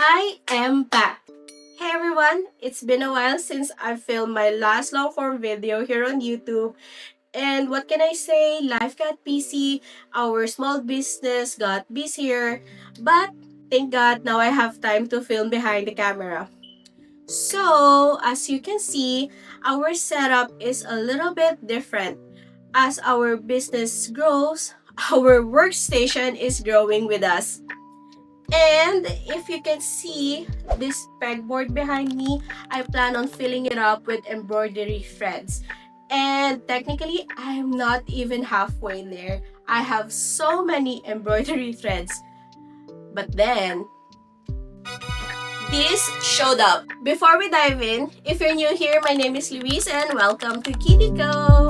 I am back. Hey everyone, it's been a while since I filmed my last long form video here on YouTube. And what can I say? Life got busy, our small business got busier, but thank God now I have time to film behind the camera. So, as you can see, our setup is a little bit different. As our business grows, our workstation is growing with us. And if you can see this pegboard behind me, I plan on filling it up with embroidery threads. And technically, I'm not even halfway there. I have so many embroidery threads. But then, this showed up. Before we dive in, if you're new here, my name is Louise and welcome to Kittyco.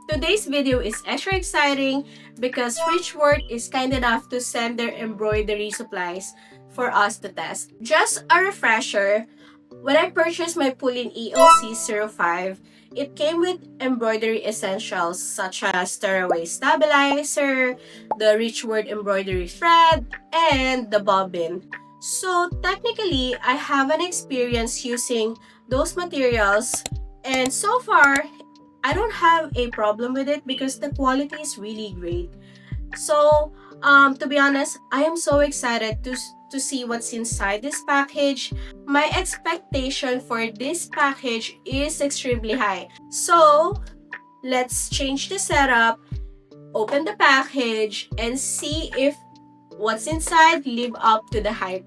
Today's video is extra exciting because Richword is kind enough to send their embroidery supplies for us to test. Just a refresher, when I purchased my Poolin EOC05, it came with embroidery essentials such as tearaway stabilizer, the Richword embroidery thread, and the bobbin. So technically, I have an experience using those materials, and so far, I don't have a problem with it because the quality is really great. So, to be honest, I am so excited to see what's inside this package. My expectation for this package is extremely high. So, let's change the setup, open the package, and see if what's inside live up to the hype.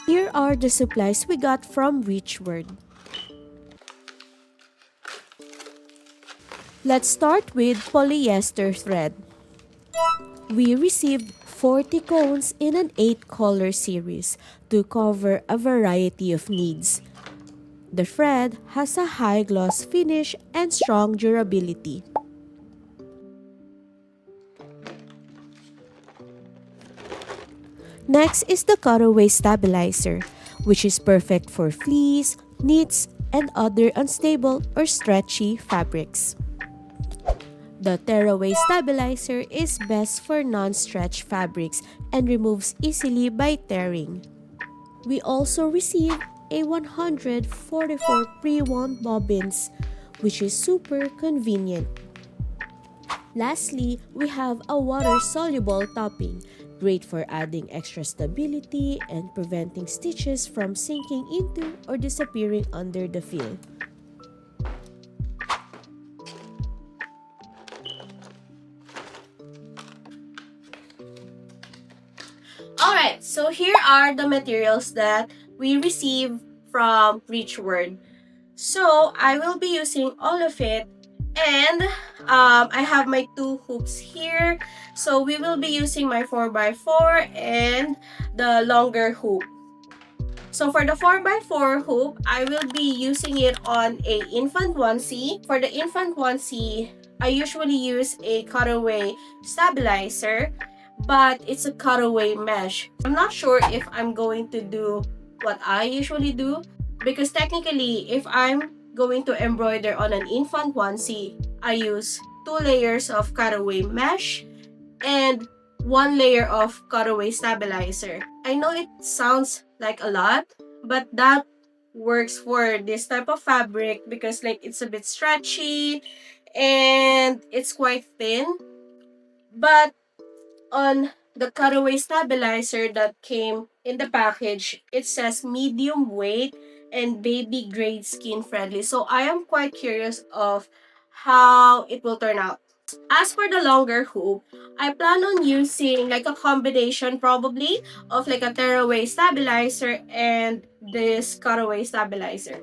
Here are the supplies we got from Richword. Let's start with polyester thread. We received 40 cones in an 8-color series to cover a variety of needs. The thread has a high gloss finish and strong durability. Next is the cutaway stabilizer, which is perfect for fleece, knits, and other unstable or stretchy fabrics. The tearaway stabilizer is best for non-stretch fabrics and removes easily by tearing. We also received a 144 pre-wound bobbins, which is super convenient. Lastly, we have a water-soluble topping, great for adding extra stability and preventing stitches from sinking into or disappearing under the fill. Alright, so here are the materials that we received from Richword. So, I will be using all of it, and I have my 2 hoops here. So, we will be using my 4x4 and the longer hoop. So, for the 4x4 hoop, I will be using it on a infant onesie. For the infant onesie, I usually use a cutaway stabilizer, but it's a cutaway mesh. I'm not sure if I'm going to do what I usually do, because technically, if I'm going to embroider on an infant onesie, I use 2 layers of cutaway mesh and 1 layer of cutaway stabilizer. I know it sounds like a lot, but that works for this type of fabric because like it's a bit stretchy and it's quite thin. But on the cutaway stabilizer that came in the package, it says medium weight and baby grade skin friendly. So I am quite curious of how it will turn out. As for the longer hoop, I plan on using like a combination probably of like a tearaway stabilizer and this cutaway stabilizer.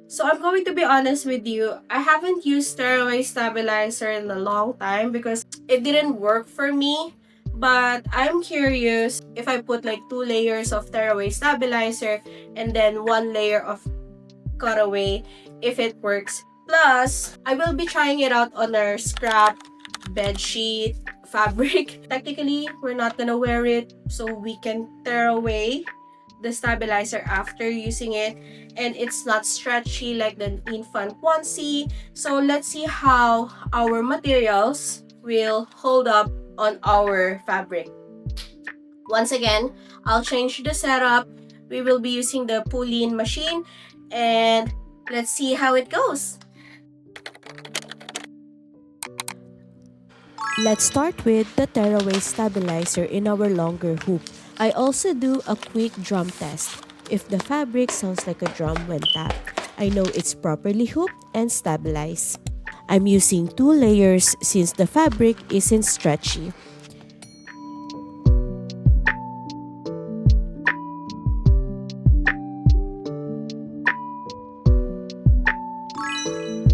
So I'm going to be honest with you, I haven't used tearaway stabilizer in a long time because it didn't work for me. But I'm curious if I put like 2 layers of tearaway stabilizer and then 1 layer of cutaway, if it works. Plus, I will be trying it out on our scrap bedsheet fabric. Technically, we're not gonna wear it, so we can tear away the stabilizer after using it, and it's not stretchy like the infant onesie. So let's see how our materials will hold up on our fabric. Once again, I'll change the setup. We will be using the Poolin machine, and let's see how it goes. Let's start with the tearaway stabilizer in our longer hoop. I also do a quick drum test. If the fabric sounds like a drum when tapped, I know it's properly hooped and stabilized. I'm using 2 layers since the fabric isn't stretchy.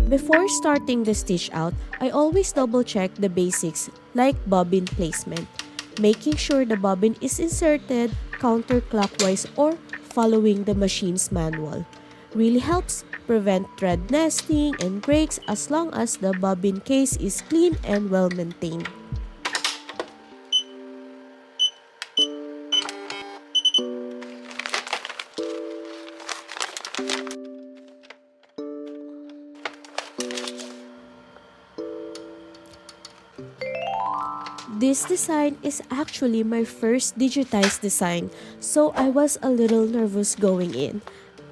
Before starting the stitch out, I always double check the basics like bobbin placement, making sure the bobbin is inserted counterclockwise or following the machine's manual. Really helps prevent thread nesting and breaks as long as the bobbin case is clean and well maintained. This design is actually my first digitized design, so I was a little nervous going in.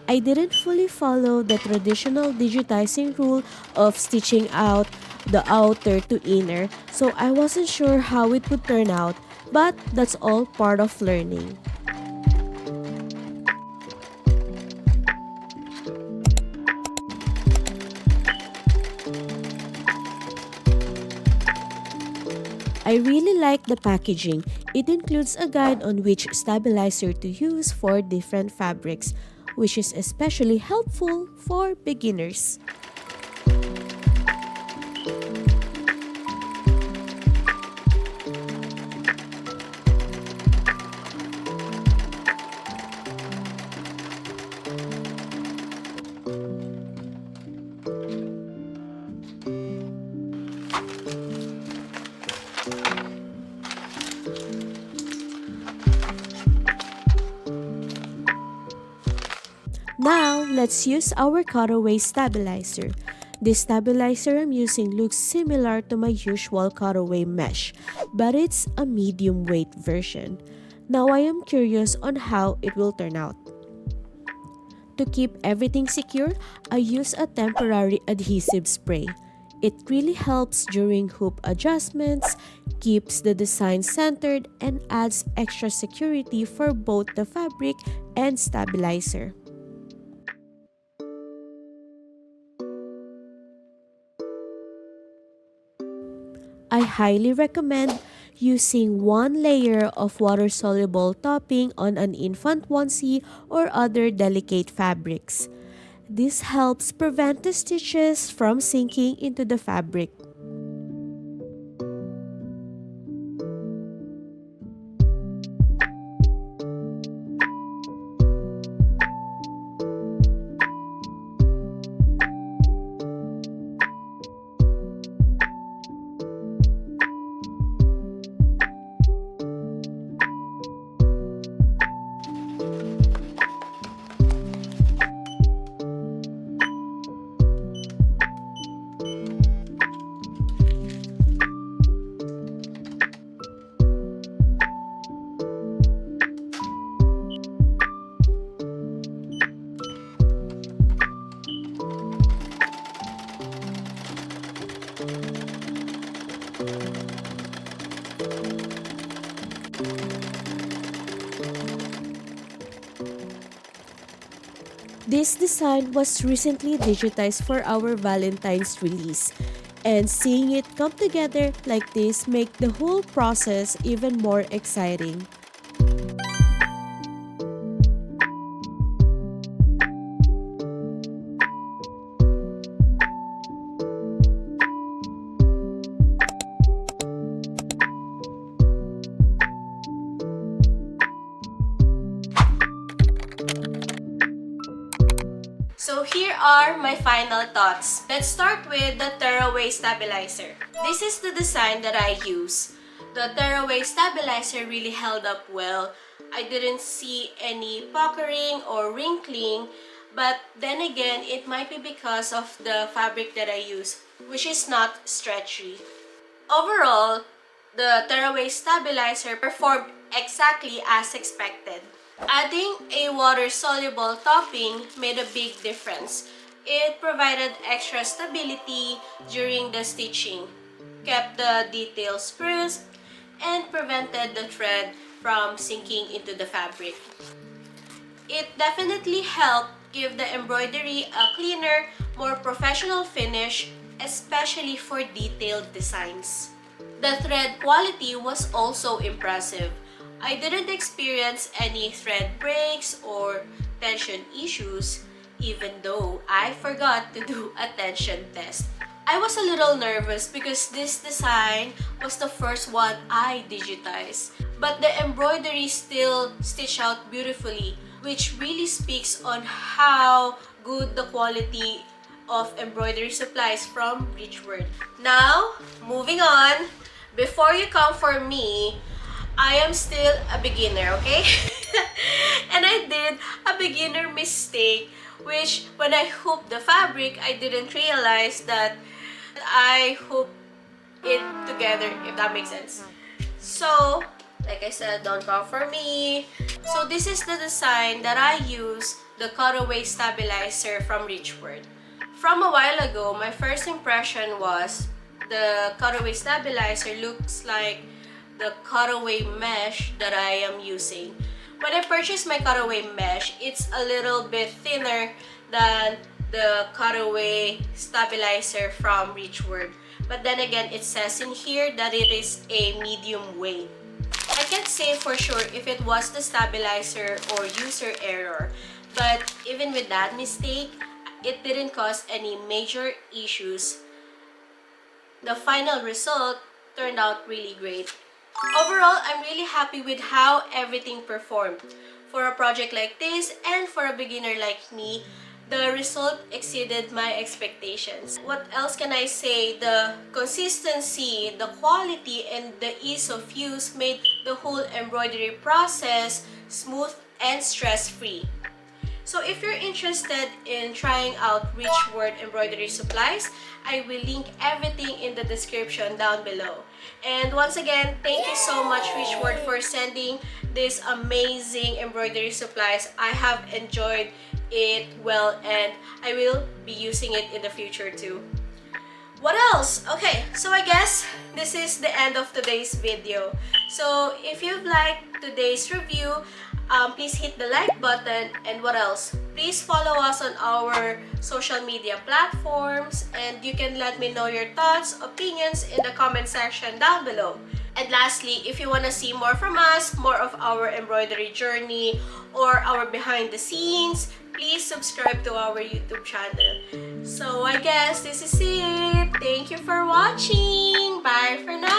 I didn't fully follow the traditional digitizing rule of stitching out the outer to inner, so I wasn't sure how it would turn out, but that's all part of learning. I really like the packaging. It includes a guide on which stabilizer to use for different fabrics, which is especially helpful for beginners. Now, let's use our cutaway stabilizer. This stabilizer I'm using looks similar to my usual cutaway mesh, but it's a medium weight version. Now I am curious on how it will turn out. To keep everything secure, I use a temporary adhesive spray. It really helps during hoop adjustments, keeps the design centered, and adds extra security for both the fabric and stabilizer. I highly recommend using 1 layer of water-soluble topping on an infant onesie or other delicate fabrics. This helps prevent the stitches from sinking into the fabric. This design was recently digitized for our Valentine's release, and seeing it come together like this make the whole process even more exciting. So here are my final thoughts. Let's start with the tearaway stabilizer. This is the design that I use. The tearaway stabilizer really held up well. I didn't see any puckering or wrinkling, but then again, it might be because of the fabric that I use, which is not stretchy. Overall, the tearaway stabilizer performed exactly as expected. Adding a water-soluble topping made a big difference. It provided extra stability during the stitching, kept the details crisp, and prevented the thread from sinking into the fabric. It definitely helped give the embroidery a cleaner, more professional finish, especially for detailed designs. The thread quality was also impressive. I didn't experience any thread breaks or tension issues, even though I forgot to do a tension test. I was a little nervous because this design was the first one I digitized, but the embroidery still stitched out beautifully, which really speaks on how good the quality of embroidery supplies from Richword. Now, moving on, before you come for me, I am still a beginner, okay? And I did a beginner mistake, which when I hooped the fabric, I didn't realize that I hooped it together, if that makes sense. So, like I said, don't come for me. So this is the design that I use, the cutaway stabilizer from Richword. From a while ago, my first impression was the cutaway stabilizer looks like the cutaway mesh that I am using. When I purchased my cutaway mesh, it's a little bit thinner than the cutaway stabilizer from Richword. But then again, it says in here that it is a medium weight. I can't say for sure if it was the stabilizer or user error, but even with that mistake, it didn't cause any major issues. The final result turned out really great. Overall, I'm really happy with how everything performed. For a project like this and for a beginner like me, the result exceeded my expectations. What else can I say? The consistency, the quality, and the ease of use made the whole embroidery process smooth and stress-free. So if you're interested in trying out Richword Embroidery Supplies, I will link everything in the description down below. And once again, thank you so much Richword for sending this amazing embroidery supplies. I have enjoyed it well and I will be using it in the future too. What else? Okay, so I guess this is the end of today's video. So if you've liked today's review, please hit the like button, and what else? Please follow us on our social media platforms, and you can let me know your thoughts, opinions in the comment section down below. And lastly, if you want to see more from us, more of our embroidery journey or our behind the scenes, please subscribe to our YouTube channel. So I guess this is it. Thank you for watching. Bye for now.